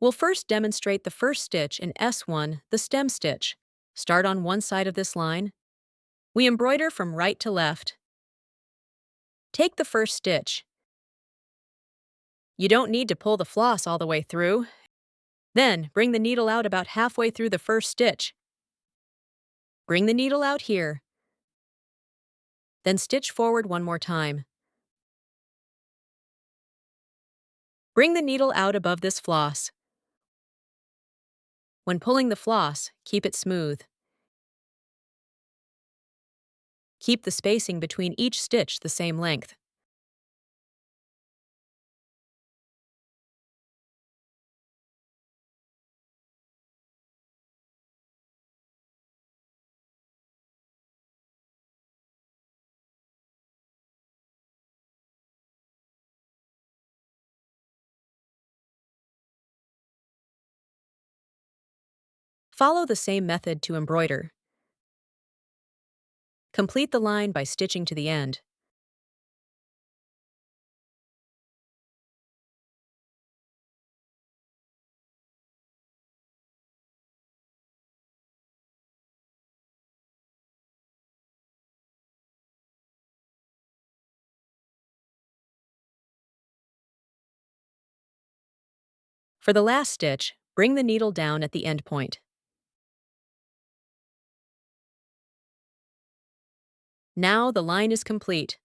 We'll first demonstrate the first stitch in S1, the stem stitch. Start on one side of this line. We embroider from right to left. Take the first stitch. You don't need to pull the floss all the way through. Then, bring the needle out about halfway through the first stitch. Bring the needle out here. Then stitch forward one more time. Bring the needle out above this floss. When pulling the floss, keep it smooth. Keep the spacing between each stitch the same length. Follow the same method to embroider. Complete the line by stitching to the end. For the last stitch, bring the needle down at the end point. Now the line is complete.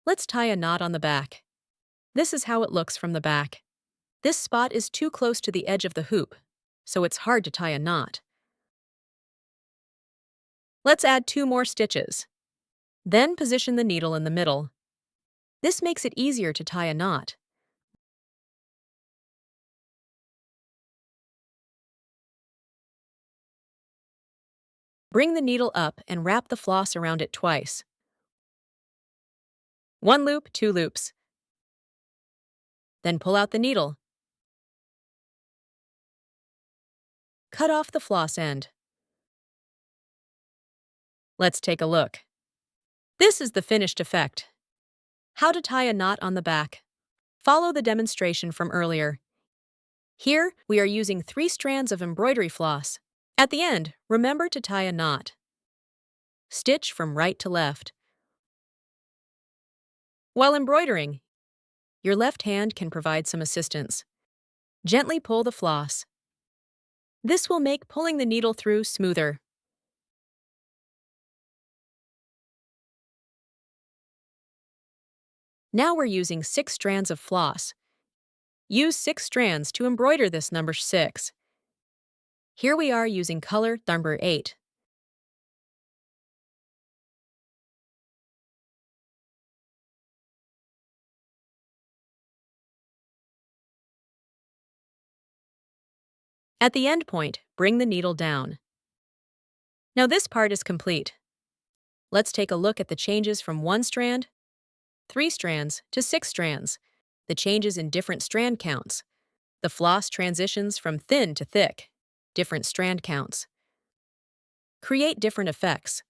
Let's tie a knot on the back. This is how it looks from the back. This spot is too close to the edge of the hoop, so it's hard to tie a knot. Let's add 2 more stitches. Then position the needle in the middle. This makes it easier to tie a knot. Bring the needle up and wrap the floss around it twice. 1 loop, 2 loops. Then pull out the needle. Cut off the floss end. Let's take a look. This is the finished effect. How to tie a knot on the back. Follow the demonstration from earlier. Here, we are using 3 strands of embroidery floss. At the end, remember to tie a knot. Stitch from right to left. While embroidering, your left hand can provide some assistance. Gently pull the floss. This will make pulling the needle through smoother. Now we're using 6 strands of floss. Use 6 strands to embroider this number 6. Here we are using color number 8. At the end point, bring the needle down. Now this part is complete. Let's take a look at the changes from 1 strand, 3 strands, to 6 strands. The changes in different strand counts. The floss transitions from thin to thick. Different strand counts. Create different effects.